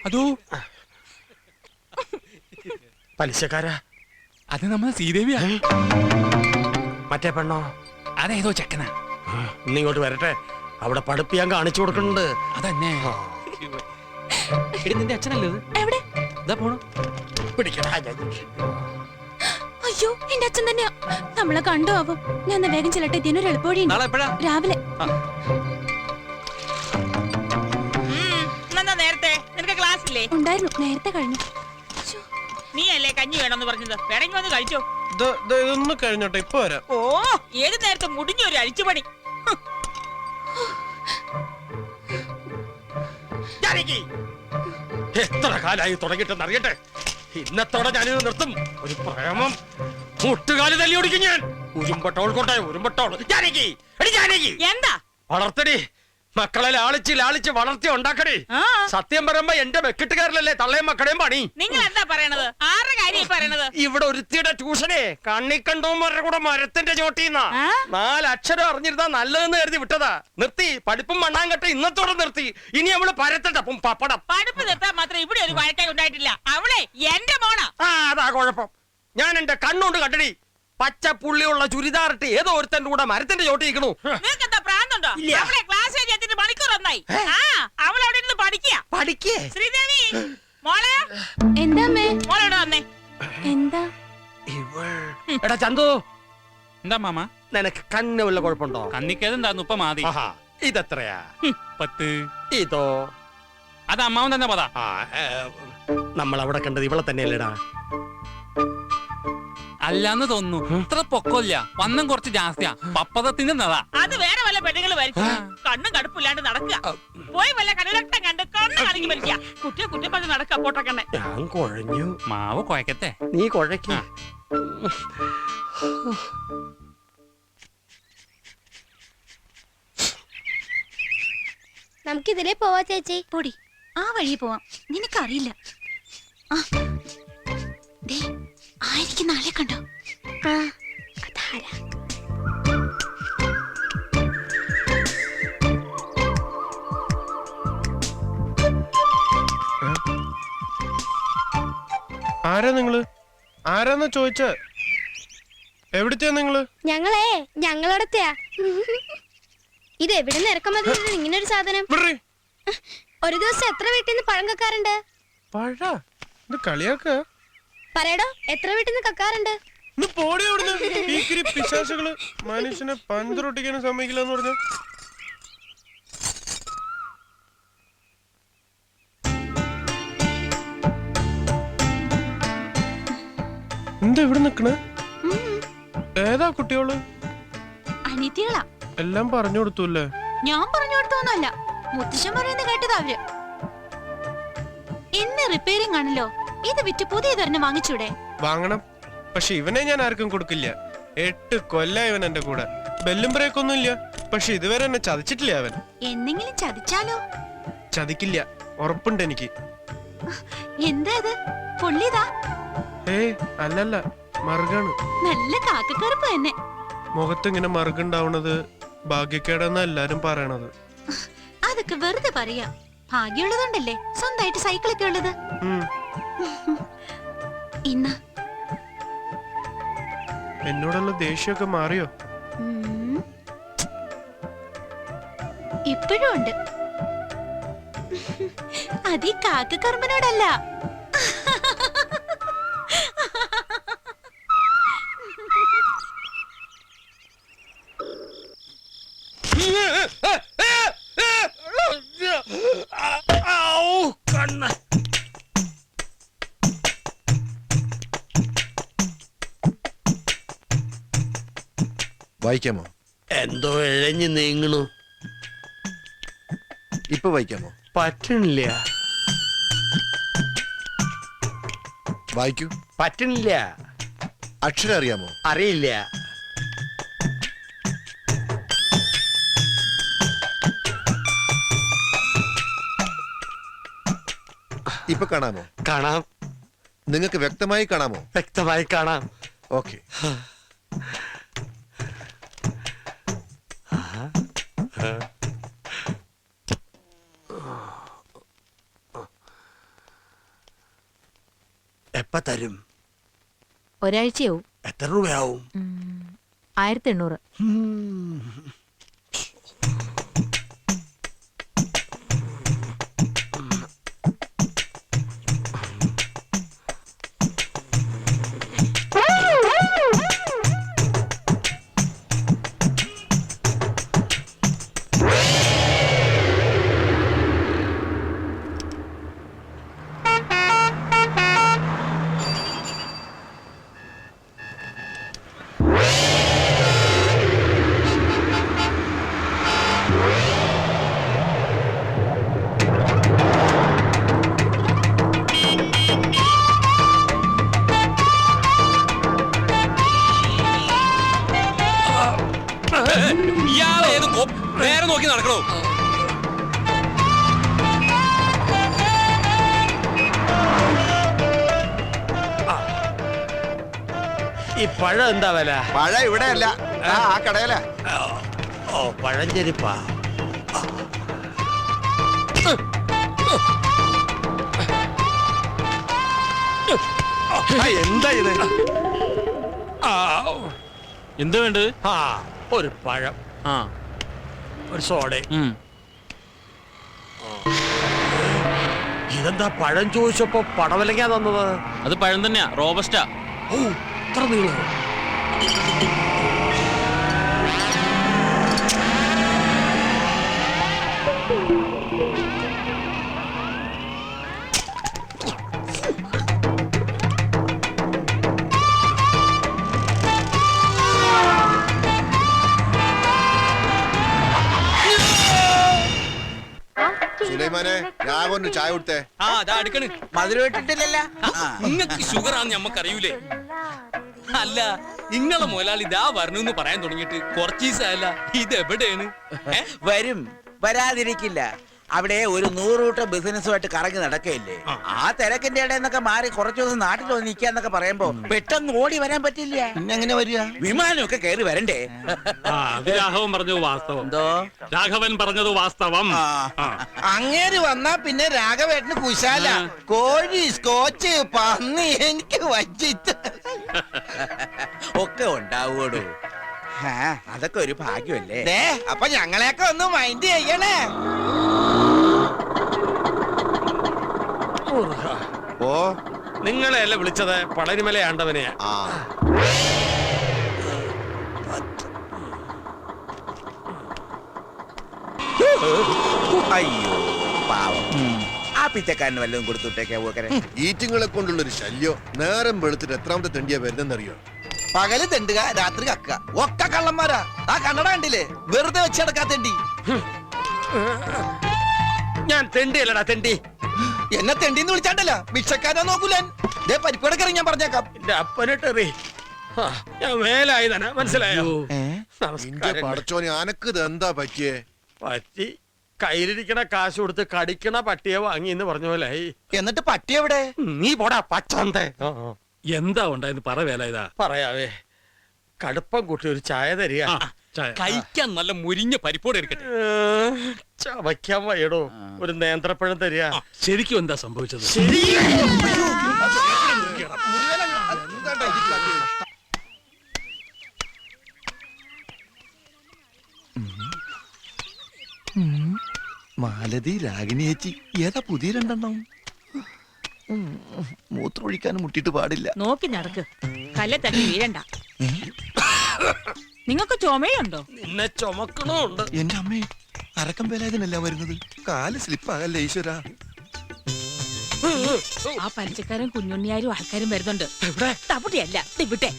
അതോ പലിശക്കാരാ? അത് നമ്മളെ ശ്രീദേവിയാ. മറ്റേ പെണ്ണോ? അതേതോ ചെക്കനാ. ഇന്നിങ്ങോട്ട് വരട്ടെ, അവിടെ പഠിപ്പ് ഞാൻ കാണിച്ചു കൊടുക്കുന്നുണ്ട്. അതന്നെ. നിന്റെ അച്ഛനല്ലേ എവിടെ? പിടിക്കടാ. അയ്യോ, എന്റെ അച്ഛൻ തന്നെയാ. നമ്മളെ കണ്ടു ആവും. ഞാൻ വേഗം ചെല്ലട്ടെ, ഇതിനൊരു എളുപ്പവഴി രാവിലെ. നേരത്തെ നിനക്ക് ക്ലാസ് ഇല്ലേ? ഉണ്ടായിരുന്നു, നേരത്തെ കഴിഞ്ഞു. നീ അല്ലേ കഞ്ഞി വേണമെന്ന് പറഞ്ഞത്? വേണമെങ്കിൽ വന്ന് കഴിച്ചോ. ഇതൊന്ന് കഴിഞ്ഞോട്ടെ, ഇപ്പൊ വരാം. ഓ, ഏത് നേരത്തെ മുടിഞ്ഞൊരു അഴിച്ചുപണി. എത്ര കാലായി തുടങ്ങിട്ടെന്ന് അറിയട്ടെ. ഇന്നത്തോടെ ഞാനിത് നിർത്തും. ഒരു പ്രേമം മുട്ടുകാല് തല്ലി ഓടിക്കും ഞാൻ. ഉരുമ്പട്ടോൾ കൊണ്ടേ ഉരുമ്പട്ടോൾ. എന്താ വളർത്തടി മക്കളെ, ലാളിച്ച് വളർത്തി ഉണ്ടാക്കടി. സത്യം പറയുമ്പോ എന്റെ വെക്കിട്ടുകാരിലല്ലേ തള്ളയും മക്കളെയും പണി. നിങ്ങൾ എന്താ പറയണത്? ആരുടെ കാര്യം പറയണത്? ഇവിടെ ഒരുത്തിയുടെ ട്യൂഷനെ കണ്ണിക്കണ്ടോമാരുടെ കൂടെ മരത്തിന്റെ ചോട്ടിന്നാ 4 അക്ഷരം അറിഞ്ഞിരുന്നാ നല്ലതെന്ന് കരുതി വിട്ടതാ. നിർത്തി പഠിപ്പും മണ്ണാങ്കട്ട ഇന്നത്തോടെ നിർത്തി. ഇനി അവള് പരത്തട്ടപ്പം പപ്പടം. പഠിപ്പ് നിർത്താൻ മാത്രം ഇവിടെ ഒരു വഴക്കായി ഉണ്ടായിട്ടില്ല. അവളെ എന്റെ മോണ. അതാ കുഴപ്പം. ഞാൻ എന്റെ കണ്ണുകൊണ്ട് കണ്ടടി. പച്ച പുള്ളിയുള്ള ചുരിദാറിട്ട് ഏതോ ഒരുത്തന്റെ കൂടെ മരത്തിന്റെ ചോട്ടി നിൽക്കണു. നിങ്ങൾക്ക് എന്താ പ്രാന്തുണ്ടോ? അവളെ ക്ലാസ് കഴിഞ്ഞ മണിക്കൂർ ഒന്നായി. അവൾ അവിടെ ഇരുന്ന് പഠിക്കേ. ശ്രീദേവി മോളെ. എന്താ മോളോട് വന്നേ. എന്താ? എടാ ചന്തു, എന്താ മാമ? നിനക്ക് കണ്ണ് വല്ല കുഴപ്പമുണ്ടോ? കണ്ണിക്കേതെന്താ ഉപ്പ മാതി. ഇതെത്രയാ? 10. ഇതോ? അത് അമ്മാവൻ തന്നെ പതാ. നമ്മൾ അവിടെ കണ്ടത് ഇവളെ തന്നെയല്ലേടാ? അല്ലാന്ന് തോന്നുന്നു. ഇത്ര പൊക്കമില്ല, വണ്ണം കുറച്ച് ജാസ്തിയാ. പപ്പതത്തിന്റെ നടാ. അത് വേറെ വല്ല പെണ്ണുങ്ങൾ വരച്ചു കണ്ണും കടുപ്പില്ലാണ്ട് നടക്കുക. പോയി വല്ല കടലട്ടം കണ്ട് കണ്ണ് കളിക്ക് വലിക്കുക. കുട്ടിയെ പറഞ്ഞ് നടക്കുക. പോട്ടക്കണ്ണെ. ഞാൻ കുഴഞ്ഞു. മാവ് കുഴക്കത്തെ, നീ കുഴക്ക. നമുക്കിതിലേ പോവാ ചേച്ചി. പൊടി, ആ വഴി പോവാം. നിനക്കറിയില്ല. ആയിരിക്കും നാളെ കണ്ടോ? അതാരാ? ആരാ നിങ്ങള്? ആരാന്നാ ചോദിച്ച? എവിടത്തെയാ നിങ്ങള്? ഞങ്ങളടത്തെയാ. ഇത് എവിടെ നിന്ന് ഇറക്കുമതി ഇങ്ങനൊരു സാധനം? ഒരു ദിവസം എത്ര വീട്ടിൽ നിന്ന് പഴം കക്കാറുണ്ട്? കളിയാക്ക പറയടോ, എത്ര വീട്ടിൽ നിന്ന് കക്കാറുണ്ട്? പിശാചുകള് മനുഷ്യനെ പന്തൊട്ടിക്കാനും സമ്മതിക്കില്ലെന്ന് പറഞ്ഞ. എന്താ ഇവിടെ നിക്കണേ? ഏതാ കുട്ടികള്? അനിയത്തികളാ. എല്ലാം പറഞ്ഞു കൊടുത്തൂല്ലേ? ഞാൻ പറഞ്ഞു കൊടുത്തോന്നല്ല, മുത്തശ്ശൻ പറയുന്ന കേട്ടത് അവര്. ഇന്ന് റിപ്പയറിംഗ് ആണല്ലോ, ഇത് വിറ്റ് പുതിയതൊരെണ്ണം വാങ്ങിച്ചൂടെ? വാങ്ങണം, പക്ഷെ ഇവനെ ഞാൻ ആർക്കും കൊടുക്കില്ല. 8 കൊല്ലായി ഇവൻ എന്റെ കൂടെ. ബെല്ലും ബ്രേക്കൊന്നും ഇല്ല, പക്ഷെ ഇതുവരെ എന്നെ ചതിച്ചിട്ടില്ല അവൻ. എന്തെങ്കിലും ചതിച്ചാലോ? ചതിക്കില്ല, ഉറപ്പുണ്ട് എനിക്ക്. എന്താ ഇത്? പൊള്ളിയതാ? അല്ലല്ല, മറുകാണ്. നല്ല കാക്കക്കറുപ്പ് തന്നെ. മുഖത്തിങ്ങനെ മറുകുണ്ടാവണത് ഭാഗ്യക്കേടെന്നാ എല്ലാരും പറയണത്. അതൊക്കെ വെറുതെ പറയാ. ഭാഗ്യമുള്ളതുണ്ടല്ലേ സ്വന്തമായിട്ട് സൈക്കിളൊക്കെ ഉള്ളത്. ഇന്ന് എന്നോടുള്ള ദേഷ്യമൊക്കെ മാറിയോ? ഇപ്പോഴും ഉണ്ട്. അതീ കാക്കക്കറുമ്പനോടല്ല. വായിക്കാമോ? എന്തോ ഇഴഞ്ഞു നീങ്ങണു. ഇപ്പൊ വായിക്കാമോ? പറ്റണില്ല. വായിക്കൂ. പറ്റണില്ല. അക്ഷരം അറിയാമോ? അറിയില്ല. ഇപ്പൊ കാണാമോ? കാണാം. നിങ്ങൾക്ക് വ്യക്തമായി കാണാമോ? വ്യക്തമായി കാണാം. ഓക്കെ. എപ്പ തരും? ഒരാഴ്ചയാവും. എത്ര രൂപയാവും? 1800. ഇയാളെ ഏത് നേരെ നോക്കി നടക്കണോ? ഈ പഴം എന്താ വില? മഴ ഇവിടെ അല്ല, ആ കടയില. ഓ, പഴഞ്ചെരിപ്പാ. എന്താ ഇത്? എന്ത് വേണ്ട? ആ, ഒരു പഴം, ആ, ഒരു സോഡ. ഇതെന്താ പഴം ചോദിച്ചപ്പോ പടവലങ്ങാ തന്നത്? അത് പഴം തന്നെയാ, റോബസ്റ്റാ. ഓ, ഇത്ര നീളോ? സുലൈമാനെ, രാഘവന് ചായ കൊടുത്തേ. ആ, അതാ അടുക്കണ്. മധുരം ഇട്ടിട്ടില്ലല്ലോ. നിങ്ങക്ക് ഷുഗർ ആണെന്ന് ഞമ്മക്കറിയൂലേ? അല്ല, നിങ്ങളെ മുതലാളി ഇതാ വരണമെന്ന് പറയാൻ തുടങ്ങിയിട്ട് കുറച്ച് ദിവസമല്ല. ഇത് എവിടെയാണ്? വരും, വരാതിരിക്കില്ല. അവിടെ ഒരു 100 കൂട്ടം ബിസിനസ്സുമായിട്ട് കറങ്ങി നടക്കയില്ലേ? ആ തിരക്കിന്റെ ഇടയിൽ മാറി കുറച്ചു ദിവസം നാട്ടിൽ വന്ന് നിൽക്കാന്നൊക്കെ പറയുമ്പോ പെട്ടെന്ന് ഓടി വരാൻ പറ്റില്ല. പിന്നെ എങ്ങനെ വരിക? വിമാനമൊക്കെ കയറി വരണ്ടേ? രാഘവൻ പറഞ്ഞത് വാസ്തവം. എന്തോ? രാഘവൻ പറഞ്ഞത് വാസ്തവം. അങ്ങേര് വന്നാ പിന്നെ രാഘവേട്ടന് കുശാല. കോഴി, സ്കോച്ച്, പന്നി എനിക്ക് വച്ചിട്ട് ഒക്കെ ഉണ്ടാവൂടൂ. അതൊക്കെ ഒരു ഭാഗ്യമല്ലേ? അപ്പൊ ഞങ്ങളെയൊക്കെ ഒന്ന് മൈൻഡ് ചെയ്യണേ. ഓ, നിങ്ങളെയല്ല വിളിച്ചത്, പളനിമല ആണ്ടവനെയാ. ആ, അയ്യോ പാവം. ആ പിച്ചക്കാരന് വല്ലതും കൊടുത്തുട്ടേക്കാ പോക്കരെ. ഈറ്റിങ്ങളെ കൊണ്ടുള്ളൊരു ശല്യം. നേരം വെളുത്തിട്ട് എത്രാമത്തെ തെണ്ടിയാ വരുന്നെന്നറിയോ? പകല് തെണ്ടുക, രാത്രി കക്ക. ഒക്കെ കള്ളന്മാരാ. ആ കണ്ണട കണ്ടില്ലേ? വെറുതെ വെച്ചടക്കാ തെണ്ടി. ഞാൻ തെണ്ടിയല്ലടാ തെണ്ടി. എന്നെ തെണ്ടിന്ന് വിളിച്ചാണ്ടല്ല, ഭിക്ഷക്കാരനെ നോക്കൂലൻ. പരിപ്പടക്കറി ഞാൻ പറഞ്ഞേക്കാം. എന്റെ അപ്പനെട്ടറി. ഞാൻ മേലായി തന്നെ, മനസ്സിലായോ? നിന്റെ നമസ്കാരം. പടച്ചോനെ, അനക്ക് ഇത് എന്താ പറ്റിയേ? പറ്റി കയ്യിലിരിക്കണ കാശ് കൊടുത്ത് കടിക്കണ പട്ടിയെ വാങ്ങി എന്ന് പറഞ്ഞ പോലെ. എന്നിട്ട് പട്ടി എവിടെ? നീ പോടാ പച്ചന്തേ. എന്താ ഉണ്ടായെന്ന് പറ വേല. ഇതാ പറയാവേ, കടുപ്പം കൂട്ടി ഒരു ചായ തരിക. കഴിക്കാൻ നല്ല മുരിഞ്ഞ പരിപ്പോടെ എടുക്കട്ടെ. ചവയ്ക്കാൻ വയ്യടോ, ഒരു നേന്ത്രപ്പഴം തരിക. ശരിക്കും എന്താ സംഭവിച്ചത്? മാലതി, രാഗിണി ചേച്ചി, ഏതാ പുതിയ രണ്ടെണ്ണം? മൂത്രമൊഴിക്കാനും മുട്ടിട്ട് പാടില്ല. നോക്കി നടക്ക്, കല്ലെ തട്ടി വീഴണ്ട. നിങ്ങൾക്ക് ചുമയുണ്ടോ? നിന്നെ ചുമക്കണുണ്ട്. എന്റെ അമ്മേ, അരക്കം വേലായതിനല്ല വരുന്നത്. കാല് സ്ലിപ്പാകല്ലേ ഈശ്വര. ആ പലിച്ചക്കാരൻ കുഞ്ഞുണ്ണിയാരും ആൾക്കാരും വരുന്നുണ്ട്. തവിടെയല്ല, ഇവിടെ.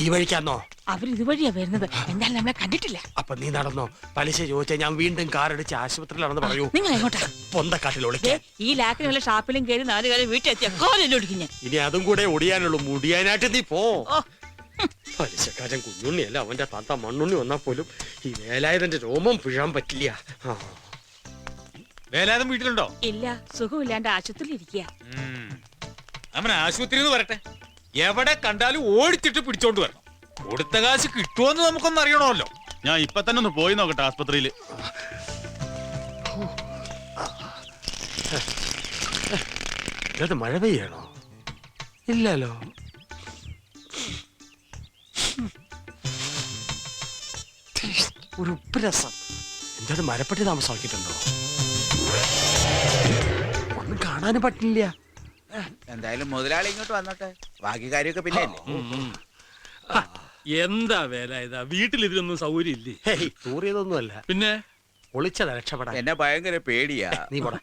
ഈ വഴിക്കാന്നോ? അവരിതുവഴിയാ വരുന്നത്. എന്തായാലും നമ്മളെ കണ്ടിട്ടില്ല. അപ്പൊ നീ നടന്നോ? പലിശ ചോദിച്ചാൽ ഞാൻ വീണ്ടും കാറടിച്ച് ആശുപത്രിയിലാണെന്ന് പറയൂ. നിങ്ങൾ എങ്ങോട്ടാ? പൊന്തക്കാട്ടിൽ ദേ, ഒളിക്കാൻ. ഈ ലാക്കിന് വല്ല ഷാപ്പിലും കയറി 4 കാലം വീട്ടിലെത്തിയ കോലെല്ലാം ഒടിക്കും ഞാൻ. ഇനി അതും കൂടെ ഒടിയാനുള്ളൂ. മുടിയാനായിട്ട് നീ പോ. ഓ, പലിശക്കാരൻ കുഞ്ഞുണ്ണിയല്ല, അവന്റെ താത്ത മണ്ണുണ്ണി വന്നാൽ പോലും ഈ വേലായുധന്റെ രോമം പിഴാൻ പറ്റില്ല. വേലായുധൻ വീട്ടിലുണ്ടോ? ഇല്ല, സുഖമില്ലാണ്ട് ആശുപത്രിയിൽ ഇരിക്കുക. അവൻ ആശുപത്രിയിൽ വരട്ടെ. എവിടെ കണ്ടാലും ഓടിച്ചിട്ട് പിടിച്ചോണ്ട് വരണം. കൊടുത്ത കാശ് കിട്ടുമോന്ന് നമുക്കൊന്നും അറിയണമല്ലോ. ഞാൻ ഇപ്പൊ തന്നെ ഒന്ന് പോയി നോക്കട്ടെ ആസ്പത്രിയില്. ഇത് മഴ പെയ്യണോ? ഇല്ലല്ലോ. ഒരു ഉപ്പ് രസം. എന്താ മരപ്പെട്ടി താമസമാക്കിയിട്ടുണ്ടോ? ഒന്നും കാണാനും പറ്റില്ല. എന്തായാലും മുതലാളി ഇങ്ങോട്ട് വന്നോട്ടെ, ബാക്കി കാര്യമൊക്കെ പിന്നെ എന്താ വേല ഇതാ? വീട്ടിൽ ഇതിനൊന്നും സൗകര്യം ഇല്ലേ? ഹേയ്, തൂറിയതൊന്നുമല്ല, പിന്നെ ഒളിച്ചതാ രക്ഷപ്പെടാൻ. എന്നെ ഭയങ്കര പേടിയാ. നീ പോടാ.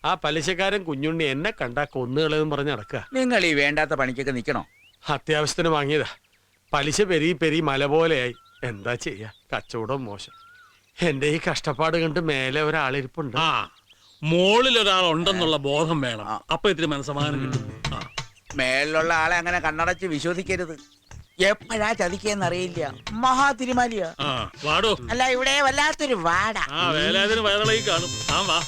ആ പലിശക്കാരൻ കുഞ്ഞുണ്ണി എന്നെ കണ്ടാ കൊന്നുകളെന്ന് പറഞ്ഞ് നടക്കുക. നിങ്ങൾ ഈ വേണ്ടാത്ത പണിക്കൊക്കെ നിക്കണോ? അത്യാവശ്യത്തിന് വാങ്ങിയതാ. പലിശ പെരി മല പോലെയായി. എന്താ ചെയ്യാ, കച്ചവടം മോശം. എന്റെ ഈ കഷ്ടപ്പാട് കണ്ട് മേലെ ഒരാളിരിപ്പുണ്ട്. ആ, മോളിൽ ഒരാളുണ്ടെന്നുള്ള ബോധം വേണം. അപ്പൊ ഇത്തിരി മനസ്സമാധാനം കിട്ടും. മേലിലുള്ള ആളെ അങ്ങനെ കണ്ണടച്ച് വിശ്വസിക്കരുത്. എപ്പോഴാ ചതിക്കെന്നറിയില്ല. മഹാതിരിമാലിയാ. വാടോ. അല്ല, ഇവിടെ വല്ലാത്തൊരു വാട. വേലാതിന് വയറിളകി കാണും. ആ വാ.